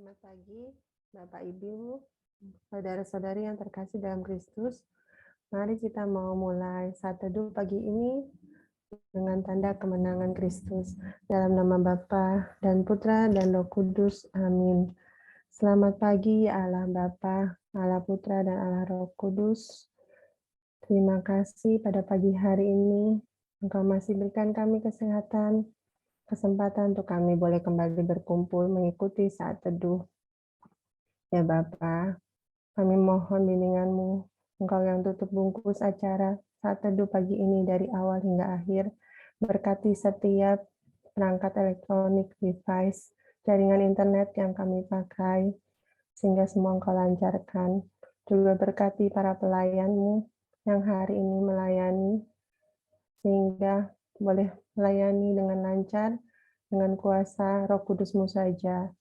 Selamat pagi, Bapak Ibu, saudara-saudari yang terkasih dalam Kristus. Mari kita mau mulai saat teduh pagi ini dengan tanda kemenangan Kristus. Dalam nama Bapa dan Putra dan Roh Kudus. Amin. Selamat pagi Allah Bapa, Allah Putra dan Allah Roh Kudus. Terima kasih pada pagi hari ini Engkau masih berikan kami kesehatan, kesempatan untuk kami boleh kembali berkumpul mengikuti saat teduh. Ya Bapa, kami mohon bimbingan-Mu, Engkau yang tutup bungkus acara saat teduh pagi ini dari awal hingga akhir, berkati setiap perangkat elektronik, device, jaringan internet yang kami pakai, sehingga semua Engkau lancarkan. Juga berkati para pelayan-Mu yang hari ini melayani, sehingga boleh melayani dengan lancar, dengan kuasa Roh Kudus-Mu saja.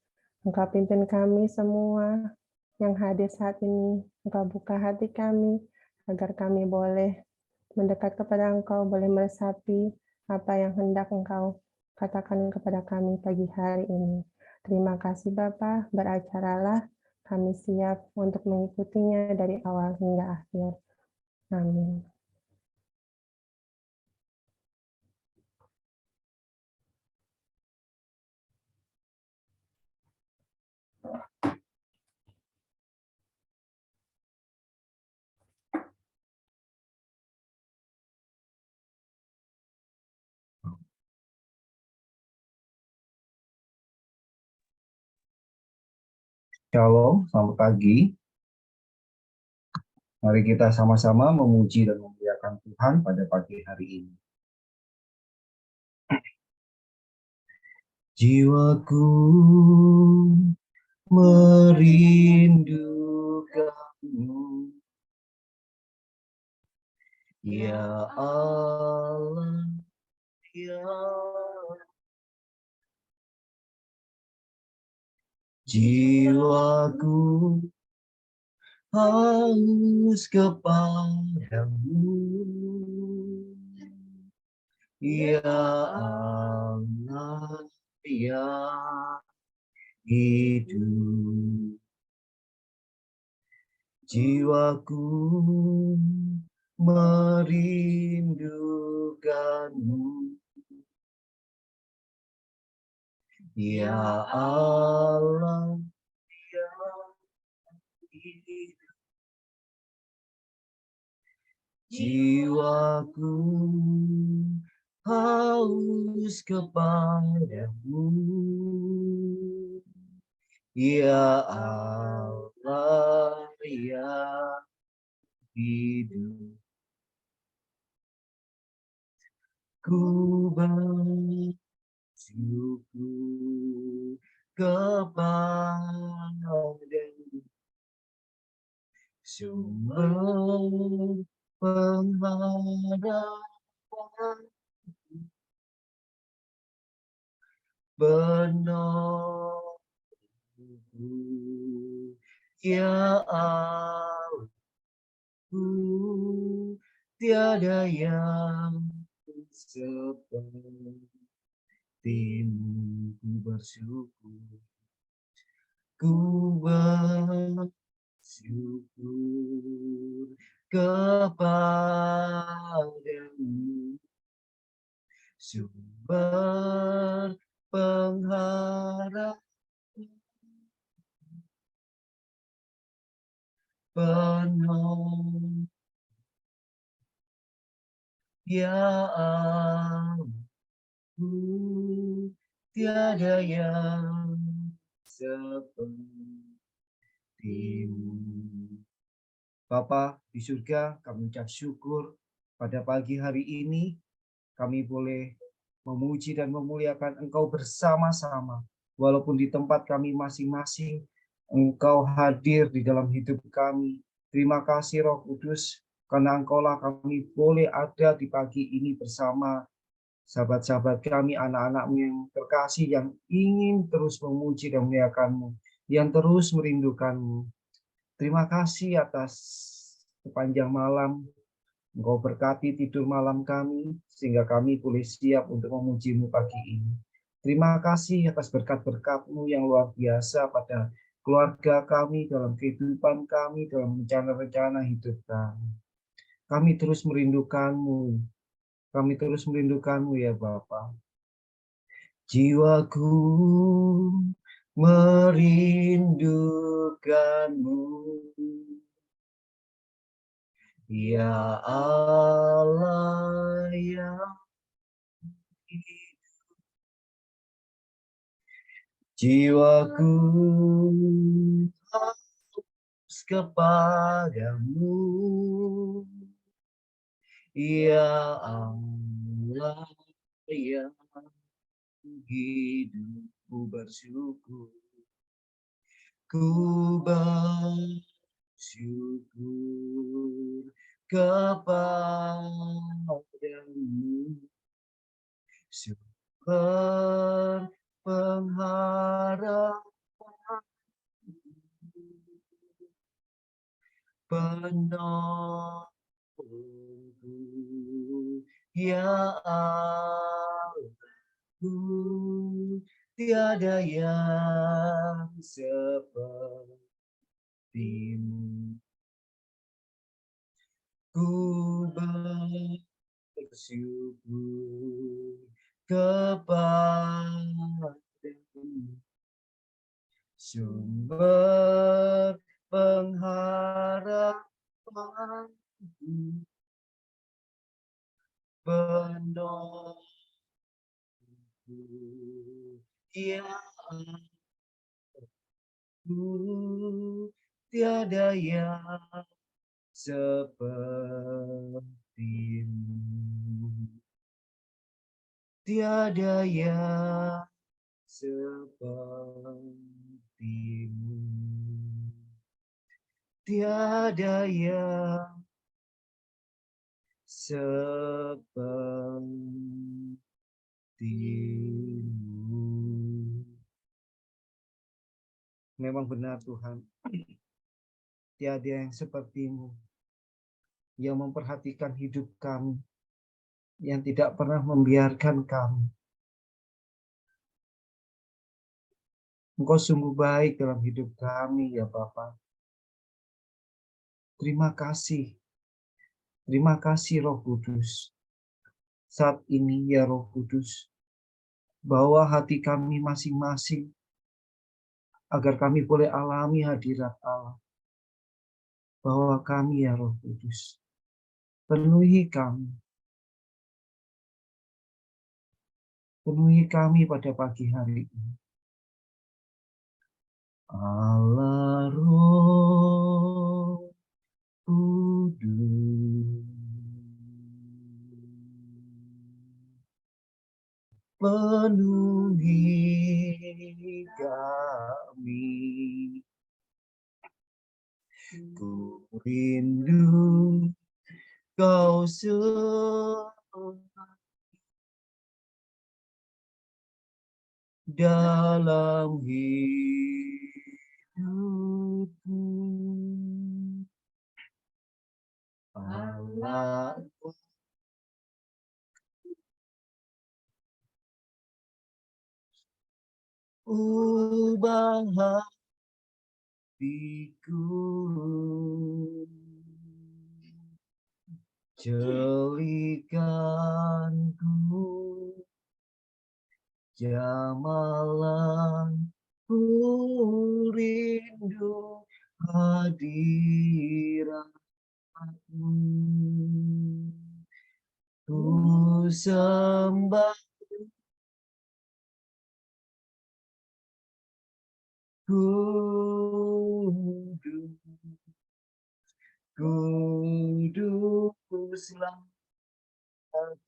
Engkau pimpin kami semua yang hadir saat ini. Engkau buka hati kami, agar kami boleh mendekat kepada Engkau, boleh meresapi apa yang hendak Engkau katakan kepada kami pagi hari ini. Terima kasih Bapa, beracaralah, kami siap untuk mengikutinya dari awal hingga akhir. Amin. Shalom, selamat pagi. Mari kita sama-sama memuji dan memuliakan Tuhan pada pagi hari ini. Jiwaku merindukanmu, ya Allah, ya jiwaku haus kepadamu, ya Allah, ya hidup. Jiwaku merindukanmu, ya Allah, ya hidup. Jiwaku haus kepadamu, ya Allah, ya hidup. Ku bersyukur kepadamu, sumber pengharapan penolongku, ya Allahku, tiada yang sepertimu. Ku bersyukur, ku bersyukur kepadamu, sumber pengharapan penolong, ya Allahku, tiada yang sepertimu. Bapa di surga, kami ucap syukur pada pagi hari ini kami boleh memuji dan memuliakan Engkau bersama-sama. Walaupun di tempat kami masing-masing, Engkau hadir di dalam hidup kami. Terima kasih Roh Kudus, karena Engkaulah kami boleh ada di pagi ini bersama sahabat-sahabat kami, anak-anak-Mu yang terkasih, yang ingin terus memuji dan memuliakan-Mu, yang terus merindukan-Mu. Terima kasih atas sepanjang malam. Engkau berkati tidur malam kami, sehingga kami boleh siap untuk memuji-Mu pagi ini. Terima kasih atas berkat-berkat-Mu yang luar biasa pada keluarga kami, dalam kehidupan kami, dalam rencana-rencana hidup kami. Kami terus merindukan-Mu. Kami terus merindukan-Mu ya Bapa. Jiwaku merindukan-Mu. Ya Allah yang jiwaku haus kepadamu. Ya Allah yang hidupku bersyukur. Ku bersyukur kepadamu. Sumber pengharapan penolongku, ya Allahku, tiada yang sepertimu. Ku bersyukur kepadamu, sumber pengharapan penolongku, ya Allahku, tiada yang sepertimu. Tiada yang sepertimu. Tiada yang sepertimu. Memang benar Tuhan, tiada yang sepertimu, yang memperhatikan hidup kami, yang tidak pernah membiarkan kami. Engkau sungguh baik dalam hidup kami ya Bapa. Terima kasih. Terima kasih Roh Kudus. Saat ini ya Roh Kudus, bawa hati kami masing-masing agar kami boleh alami hadirat Allah. Bawa kami ya Roh Kudus. Penuhi kami. Penuhi kami pada pagi hari ini. Allah Roh Kudus, penuhi kami. Ku rindu Kau dalam hidupku. Allah, ubah hatiku, jelikanku, jamalan ku rindu hadiratmu. Ku sembah, kudus, kuduslah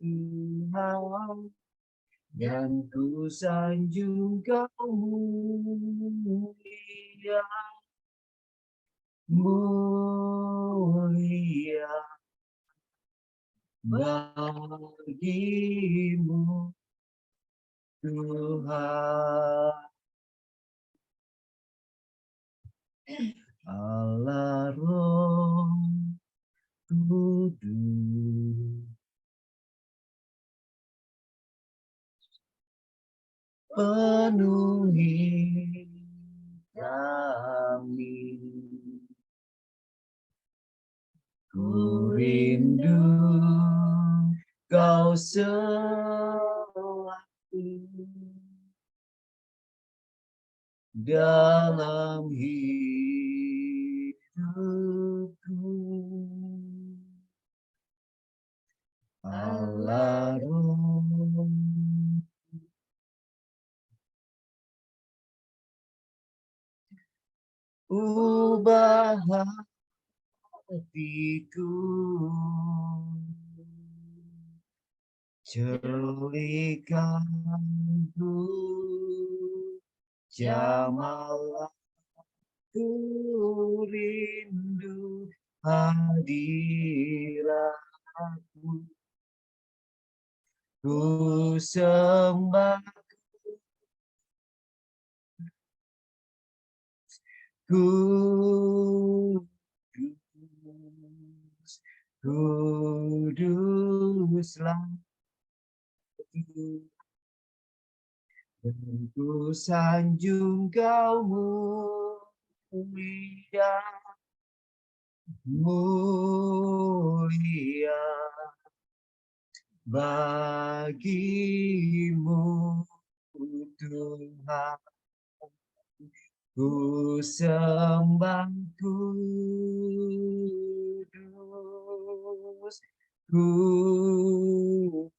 Tuhan, dan ku sanjung Kau mulia, mulia bagimu Tuhan. Allah Roh Kudus, penuhi kami. Ku rindu Kau selalu dalam hidupku. Allah Roh, ubah hatiku, culikanku, jamalah ku rindu hadiratmu. Ku sembah kudus, kuduslah dan ku sanjung Kau mulia, mulia bagimu Tuhan. Ku sembah kudus, kudus,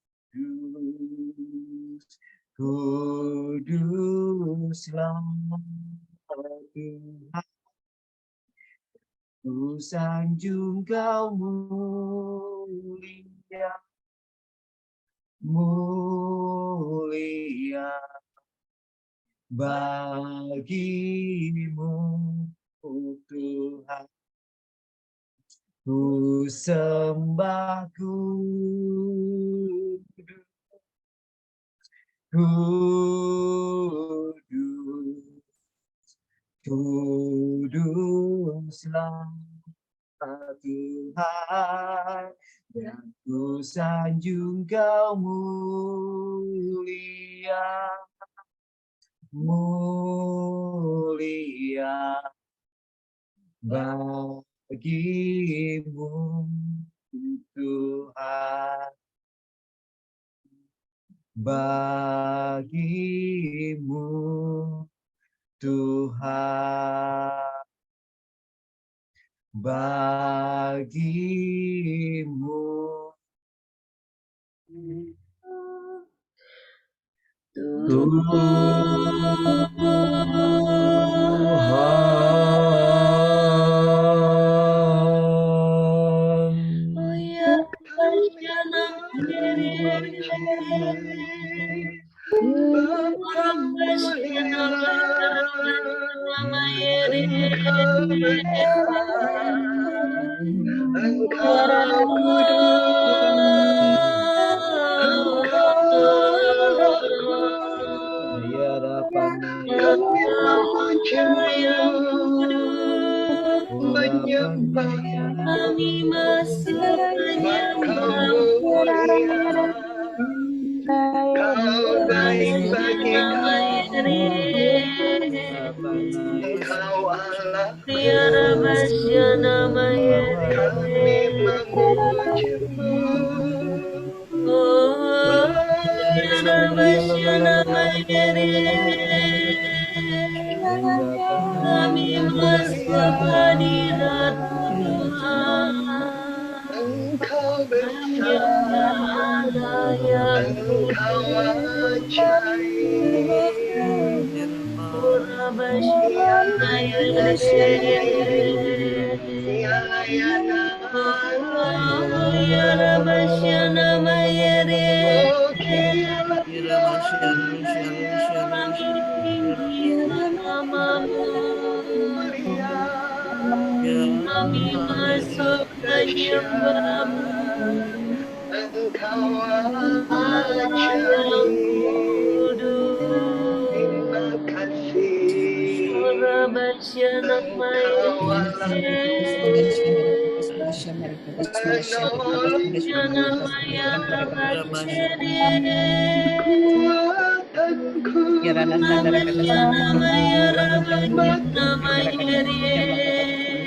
kuduslah Tuhan. Ku sanjung Kau mulia, mulia bagimu Tuhan. Ku sembah kudus, kudus, kuduslah Tuhan, dan ku sanjung Kau mulia, mulia bagimu Tuhan, bagimu Tuhan, bagimu Tuhan. Engkau kudus, Engkau kami memujimu, menyembah, Engkau mulia, Kau baik bagi kami, Engkau Allah, kami memujimu. Kami masuk hadirat-Mu Tuhan. Engkau besar, Engkau Kami masuk menyembah-Mu, Engkau yang kudus. terima kasih, Surabaya Engkau Allah penolong, Namaya kekuatan Kirana Sandara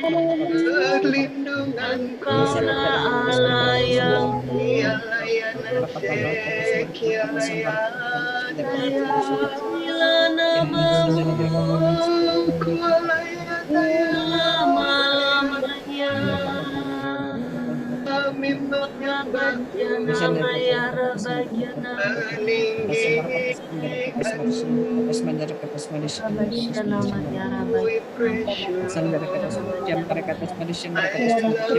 Kata perlindunganku, Engkaulah Allah yang Kialayana se kialayana Bila namamu kualayana ya selama-lamanya. kami menyembahmu Rabajana Rabajana Rabajana Maya we praise you I love you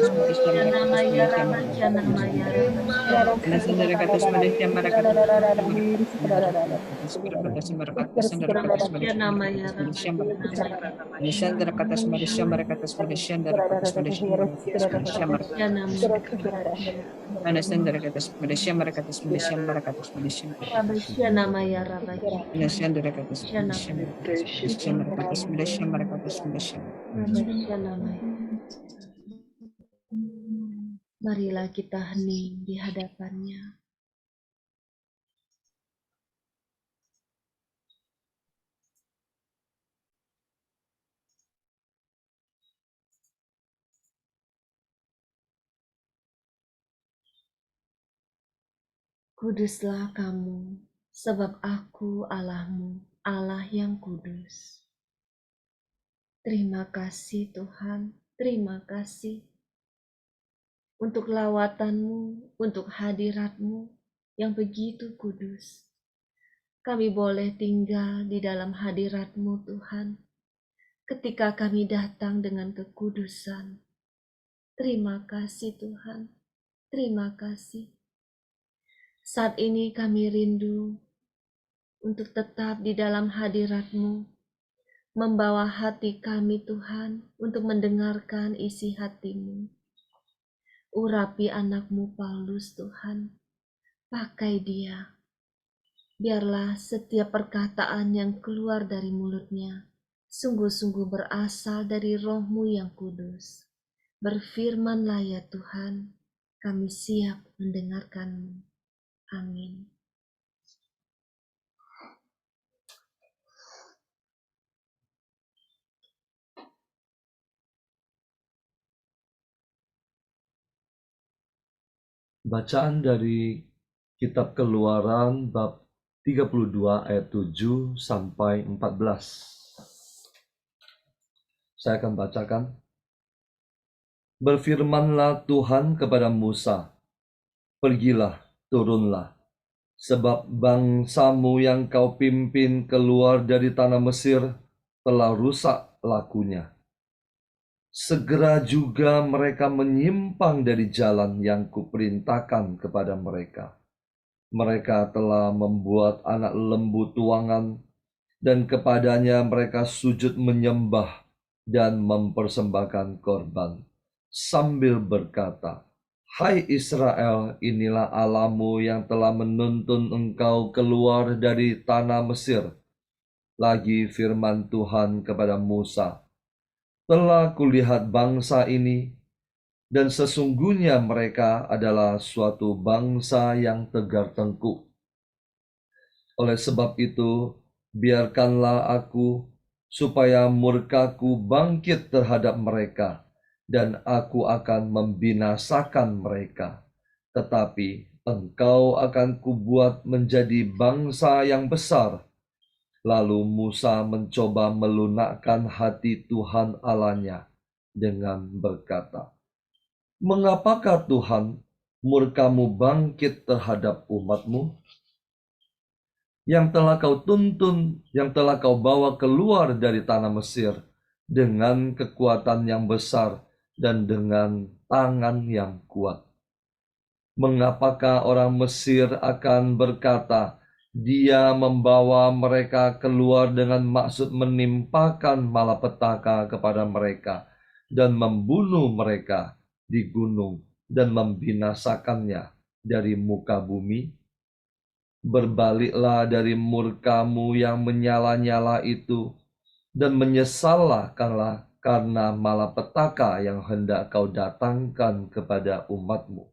Rabajana Maya Rabajana Maya Rabajana Maya Nishandra katas Malaysia merekatas Malaysia dari katas Malaysia Rabajana Anasandra katas Malaysia merekatas Malaysia merekatas Malaysia Rabajana Maya Rabajana Anasandra katas Malaysia merekatas Malaysia merekatas Malaysia Rabajana Maya. Marilah kita hening di hadapannya. Kuduslah kamu, sebab aku Allahmu, Allah yang kudus. Terima kasih Tuhan, terima kasih untuk lawatanmu, untuk hadiratmu yang begitu kudus. Kami boleh tinggal di dalam hadiratmu Tuhan, ketika kami datang dengan kekudusan. Terima kasih Tuhan, terima kasih. Saat ini kami rindu untuk tetap di dalam hadirat-Mu, membawa hati kami Tuhan untuk mendengarkan isi hati-Mu. Urapi anak-Mu Paulus Tuhan, pakai dia. Biarlah setiap perkataan yang keluar dari mulutnya sungguh-sungguh berasal dari Roh-Mu yang kudus. Berfirmanlah ya Tuhan, kami siap mendengarkan-Mu. Amin. Bacaan dari Kitab Keluaran bab 32 ayat 7 sampai 14. Saya akan bacakan. Berfirmanlah Tuhan kepada Musa, pergilah, turunlah, sebab bangsamu yang kau pimpin keluar dari tanah Mesir telah rusak lakunya. Segera juga mereka menyimpang dari jalan yang kuperintahkan kepada mereka. Mereka telah membuat anak lembu tuangan, dan kepadanya mereka sujud menyembah dan mempersembahkan korban, sambil berkata, Hai Israel, inilah Allahmu yang telah menuntun engkau keluar dari tanah Mesir. Lagi firman Tuhan kepada Musa, telah kulihat bangsa ini, dan sesungguhnya mereka adalah suatu bangsa yang tegar tengkuk. Oleh sebab itu, biarkanlah aku, supaya murkaku bangkit terhadap mereka, dan aku akan membinasakan mereka. Tetapi engkau akan kubuat menjadi bangsa yang besar. Lalu Musa mencoba melunakkan hati Tuhan Allahnya dengan berkata, Mengapakah Tuhan murkamu bangkit terhadap umatmu? Yang telah kau tuntun, yang telah kau bawa keluar dari tanah Mesir dengan kekuatan yang besar dan dengan tangan yang kuat. Mengapakah orang Mesir akan berkata, Dia membawa mereka keluar dengan maksud menimpakan malapetaka kepada mereka dan membunuh mereka di gunung dan membinasakannya dari muka bumi? Berbaliklah dari murkamu yang menyala-nyala itu dan menyesallah karena malapetaka yang hendak kau datangkan kepada umatmu.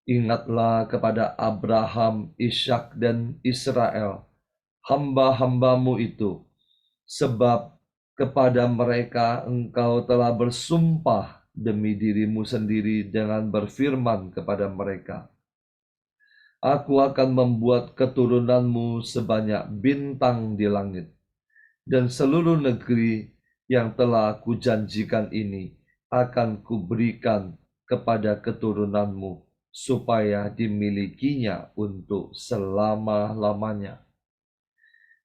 Ingatlah kepada Abraham, Ishak, dan Israel, hamba-hambamu itu, sebab kepada mereka engkau telah bersumpah demi dirimu sendiri dengan berfirman kepada mereka, Aku akan membuat keturunanmu sebanyak bintang di langit, dan seluruh negeri yang telah kujanjikan ini akan kuberikan kepada keturunanmu, supaya dimilikinya untuk selama-lamanya.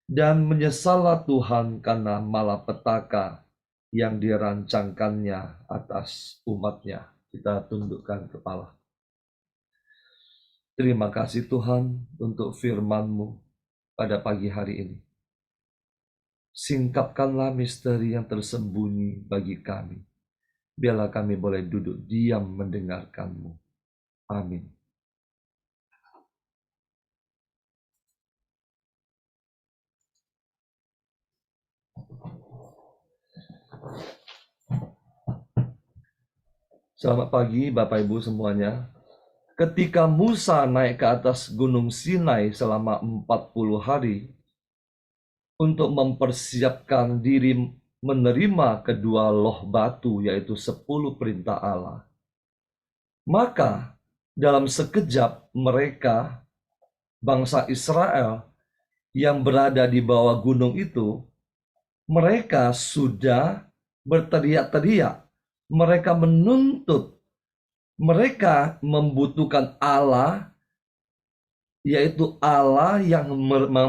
Dan menyesallah Tuhan karena malapetaka yang dirancangkannya atas umatnya. Kita tundukkan kepala. Terima kasih Tuhan untuk firman-Mu pada pagi hari ini. Singkapkanlah misteri yang tersembunyi bagi kami. Biarlah kami boleh duduk diam mendengarkan-Mu. Amin. Selamat pagi Bapak Ibu semuanya. Ketika Musa naik ke atas Gunung Sinai selama 40 hari untuk mempersiapkan diri menerima kedua loh batu, yaitu 10 perintah Allah, maka dalam sekejap mereka, bangsa Israel yang berada di bawah gunung itu, mereka sudah berteriak-teriak. Mereka menuntut, mereka membutuhkan Allah, yaitu Allah yang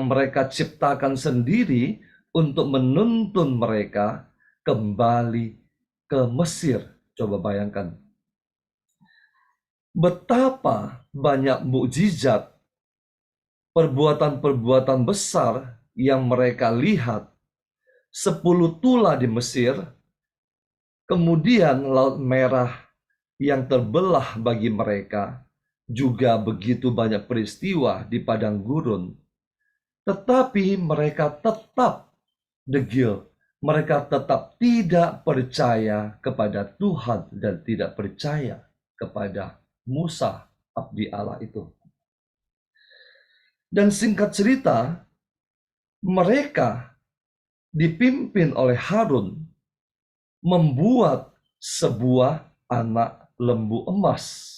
mereka ciptakan sendiri untuk menuntun mereka kembali ke Mesir. Coba bayangkan. Betapa banyak mukjizat, perbuatan-perbuatan besar yang mereka lihat. 10 tula di Mesir, kemudian Laut Merah yang terbelah bagi mereka, juga begitu banyak peristiwa di padang gurun. Tetapi mereka tetap degil, mereka tetap tidak percaya kepada Tuhan dan tidak percaya kepada Musa, abdi Allah itu. Dan singkat cerita, mereka dipimpin oleh Harun membuat sebuah anak lembu emas.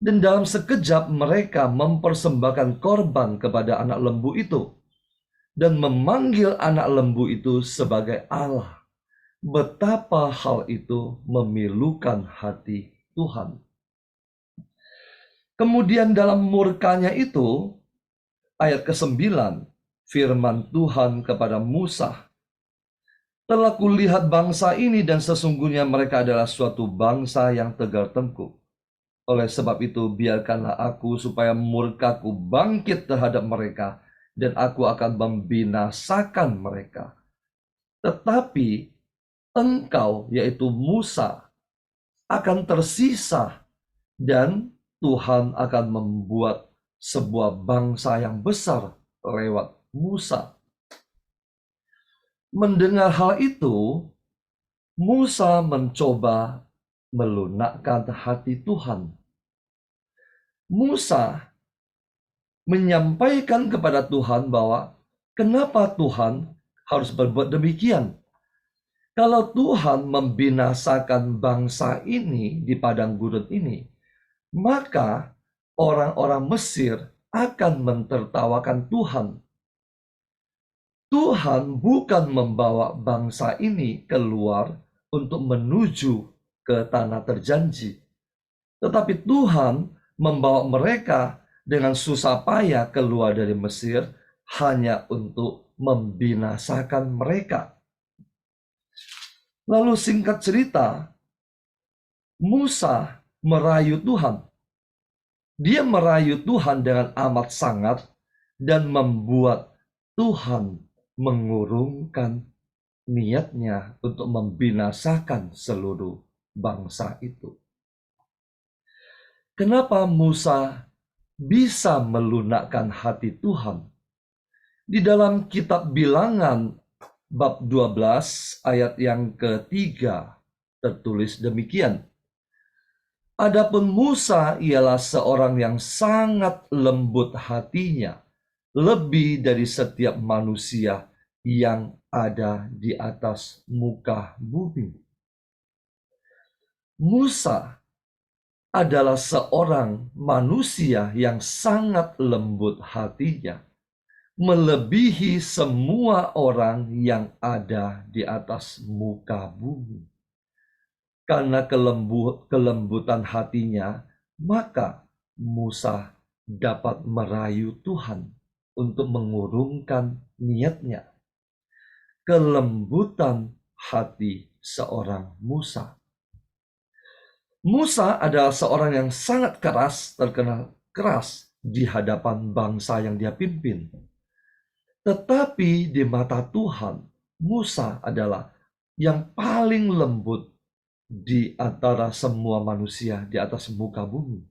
Dan dalam sekejap mereka mempersembahkan korban kepada anak lembu itu dan memanggil anak lembu itu sebagai Allah. Betapa hal itu memilukan hati Tuhan. Kemudian dalam murkanya itu, ayat ke-9, firman Tuhan kepada Musa, telah kulihat bangsa ini dan sesungguhnya mereka adalah suatu bangsa yang tegar tengkuk. Oleh sebab itu biarkanlah aku supaya murkaku bangkit terhadap mereka dan aku akan membinasakan mereka. Tetapi engkau, yaitu Musa, akan tersisa dan Tuhan akan membuat sebuah bangsa yang besar lewat Musa. Mendengar hal itu, Musa mencoba melunakkan hati Tuhan. Musa menyampaikan kepada Tuhan bahwa kenapa Tuhan harus berbuat demikian? Kalau Tuhan membinasakan bangsa ini di padang gurun ini, maka orang-orang Mesir akan mentertawakan Tuhan. Tuhan bukan membawa bangsa ini keluar untuk menuju ke tanah terjanji, tetapi Tuhan membawa mereka dengan susah payah keluar dari Mesir hanya untuk membinasakan mereka. Lalu singkat cerita, Musa merayu Tuhan. Dia merayu Tuhan dengan amat sangat dan membuat Tuhan mengurungkan niatnya untuk membinasakan seluruh bangsa itu. Kenapa Musa bisa melunakkan hati Tuhan? Di dalam kitab Bilangan bab 12 ayat yang ketiga tertulis demikian. Adapun Musa ialah seorang yang sangat lembut hatinya, lebih dari setiap manusia yang ada di atas muka bumi. Musa adalah seorang manusia yang sangat lembut hatinya, melebihi semua orang yang ada di atas muka bumi. Karena kelembutan hatinya, maka Musa dapat merayu Tuhan untuk mengurungkan niatnya. Kelembutan hati seorang Musa. Musa adalah seorang yang sangat keras, terkenal keras di hadapan bangsa yang dia pimpin. Tetapi di mata Tuhan, Musa adalah yang paling lembut di antara semua manusia di atas muka bumi.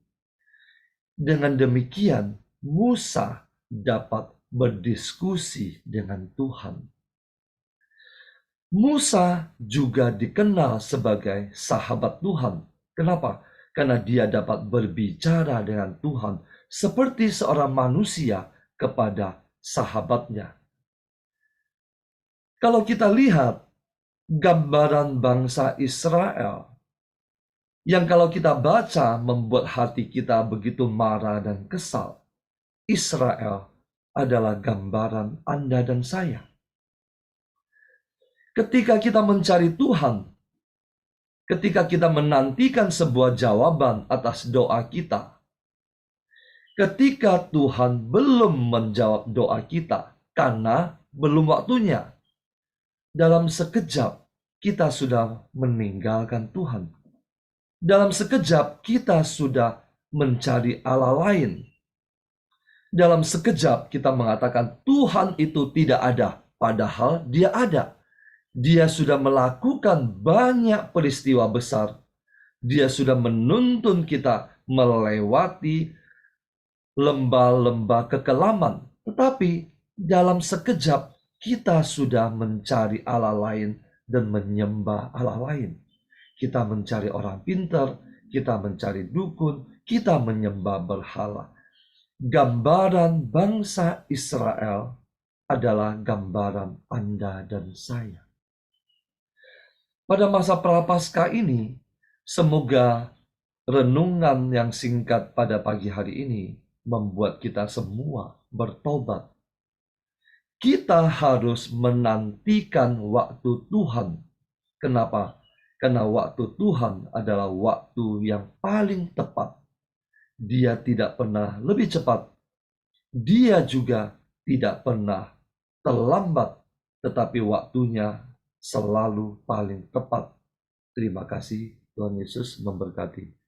Dengan demikian, Musa dapat berdiskusi dengan Tuhan. Musa juga dikenal sebagai sahabat Tuhan. Kenapa? Karena dia dapat berbicara dengan Tuhan seperti seorang manusia kepada sahabatnya. Kalau kita lihat gambaran bangsa Israel, yang kalau kita baca membuat hati kita begitu marah dan kesal. Israel adalah gambaran Anda dan saya. Ketika kita mencari Tuhan, ketika kita menantikan sebuah jawaban atas doa kita, ketika Tuhan belum menjawab doa kita karena belum waktunya, dalam sekejap kita sudah meninggalkan Tuhan. Dalam sekejap kita sudah mencari Allah lain. Dalam sekejap kita mengatakan Tuhan itu tidak ada, padahal Dia ada. Dia sudah melakukan banyak peristiwa besar. Dia sudah menuntun kita melewati lembah-lembah kekelaman. Tetapi dalam sekejap kita sudah mencari Allah lain dan menyembah Allah lain. Kita mencari orang pintar, kita mencari dukun, kita menyembah berhala. Gambaran bangsa Israel adalah gambaran Anda dan saya. Pada masa Prapaskah ini, semoga renungan yang singkat pada pagi hari ini membuat kita semua bertobat. Kita harus menantikan waktu Tuhan. Kenapa? Karena waktu Tuhan adalah waktu yang paling tepat. Dia tidak pernah lebih cepat. Dia juga tidak pernah terlambat. Tetapi waktunya selalu paling tepat. Terima kasih. Tuhan Yesus memberkati.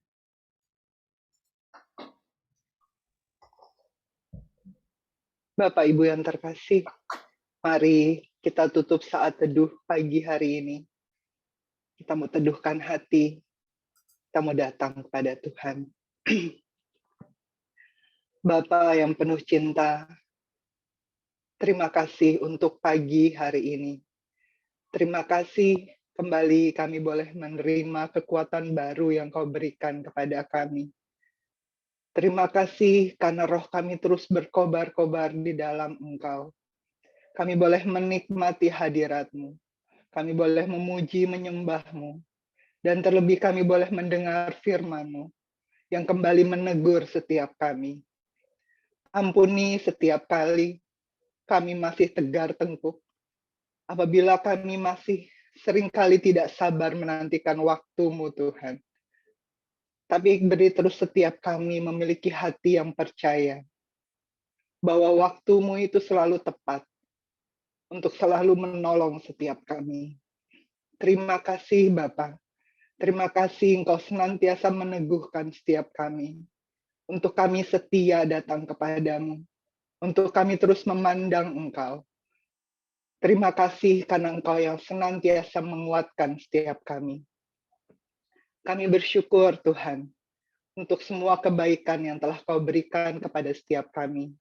Bapak Ibu yang terkasih, mari kita tutup saat teduh pagi hari ini. Kita mau teduhkan hati, kita mau datang kepada Tuhan. Bapa yang penuh cinta, terima kasih untuk pagi hari ini. Terima kasih kembali kami boleh menerima kekuatan baru yang Kau berikan kepada kami. Terima kasih karena roh kami terus berkobar-kobar di dalam Engkau. Kami boleh menikmati hadirat-Mu. Kami boleh memuji menyembah-Mu. Dan terlebih kami boleh mendengar firman-Mu yang kembali menegur setiap kami. Ampuni setiap kali kami masih tegar tengkuk. Apabila kami masih seringkali tidak sabar menantikan waktu-Mu Tuhan. Tapi beri terus setiap kami memiliki hati yang percaya bahwa waktu-Mu itu selalu tepat untuk selalu menolong setiap kami. Terima kasih Bapa. Terima kasih Engkau senantiasa meneguhkan setiap kami. Untuk kami setia datang kepadamu. Untuk kami terus memandang Engkau. Terima kasih karena Engkau yang senantiasa menguatkan setiap kami. Kami bersyukur Tuhan untuk semua kebaikan yang telah Kau berikan kepada setiap kami.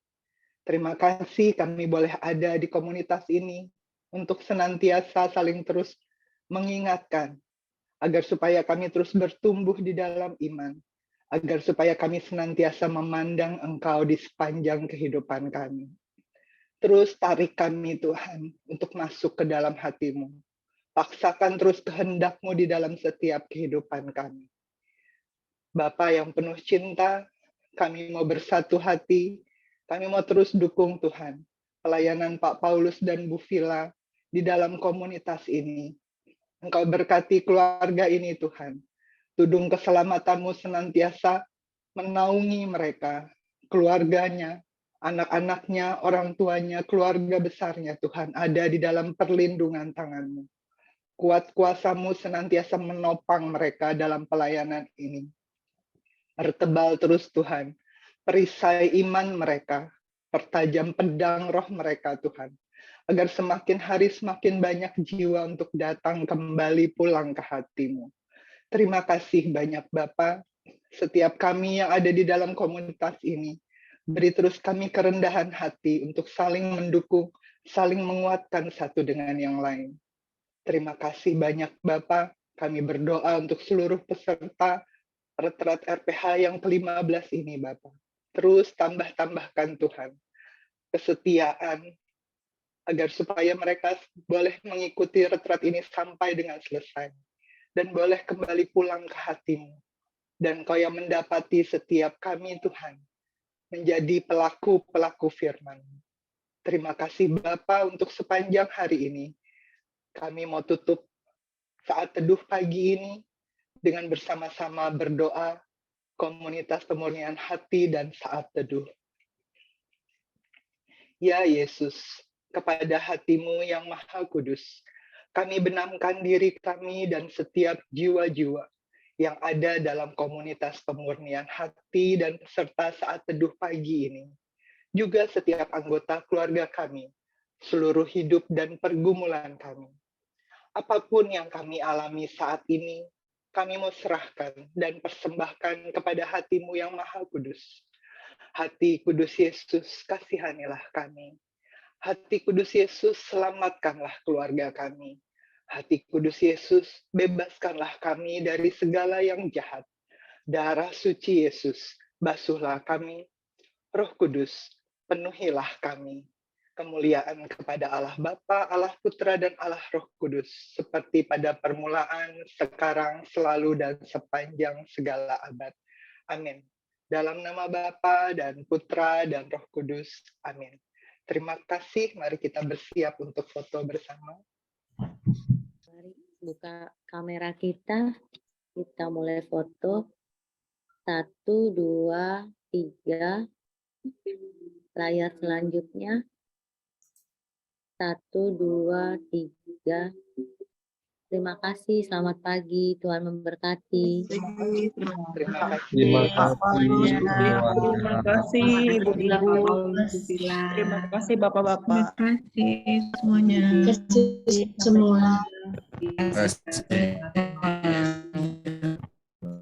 Terima kasih kami boleh ada di komunitas ini untuk senantiasa saling terus mengingatkan agar supaya kami terus bertumbuh di dalam iman, agar supaya kami senantiasa memandang Engkau di sepanjang kehidupan kami. Terus tarik kami Tuhan untuk masuk ke dalam hati-Mu. Paksakan terus kehendak-Mu di dalam setiap kehidupan kami. Bapa yang penuh cinta, kami mau bersatu hati, kami mau terus dukung Tuhan. Pelayanan Pak Paulus dan Bu Vila di dalam komunitas ini. Engkau berkati keluarga ini Tuhan. Tudung keselamatan-Mu senantiasa menaungi mereka, keluarganya, anak-anaknya, orang tuanya, keluarga besarnya Tuhan, ada di dalam perlindungan tangan-Mu. Kuat kuasa-Mu senantiasa menopang mereka dalam pelayanan ini. Pertebal terus Tuhan, perisai iman mereka, pertajam pedang roh mereka Tuhan, agar semakin hari semakin banyak jiwa untuk datang kembali pulang ke hati-Mu. Terima kasih banyak Bapa, setiap kami yang ada di dalam komunitas ini, beri terus kami kerendahan hati untuk saling mendukung, saling menguatkan satu dengan yang lain. Terima kasih banyak Bapa, kami berdoa untuk seluruh peserta retret RPH yang ke-15 ini Bapa. Terus tambahkan Tuhan kesetiaan, agar supaya mereka boleh mengikuti retret ini sampai dengan selesai. Dan boleh kembali pulang ke hati-Mu. Dan Kau yang mendapati setiap kami Tuhan, menjadi pelaku-pelaku firman. Terima kasih Bapa untuk sepanjang hari ini. Kami mau tutup saat teduh pagi ini dengan bersama-sama berdoa komunitas pemurnian hati dan saat teduh. Ya Yesus, kepada hati-Mu yang maha kudus, kami benamkan diri kami dan setiap jiwa-jiwa yang ada dalam komunitas pemurnian hati dan peserta saat teduh pagi ini. Juga setiap anggota keluarga kami, seluruh hidup dan pergumulan kami. Apapun yang kami alami saat ini, kami mau serahkan dan persembahkan kepada hati-Mu yang maha kudus. Hati kudus Yesus, kasihanilah kami. Hati kudus Yesus, selamatkanlah keluarga kami. Hati kudus Yesus, bebaskanlah kami dari segala yang jahat. Darah suci Yesus, basuhlah kami. Roh Kudus, penuhilah kami. Kemuliaan kepada Allah Bapa, Allah Putra, dan Allah Roh Kudus, seperti pada permulaan, sekarang, selalu, dan sepanjang segala abad. Amin. Dalam nama Bapa dan Putra dan Roh Kudus. Amin. Terima kasih. Mari kita bersiap untuk foto bersama. Mari buka kamera kita mulai foto. 1, 2, 3. Layar selanjutnya. 1, 2, 3. Terima kasih, selamat pagi, Tuhan memberkati. Terima kasih. Terima kasih. Terima kasih Ibu-ibu. Terima kasih Bapak-bapak. Terima kasih semuanya. Terima kasih semua. Terima kasih.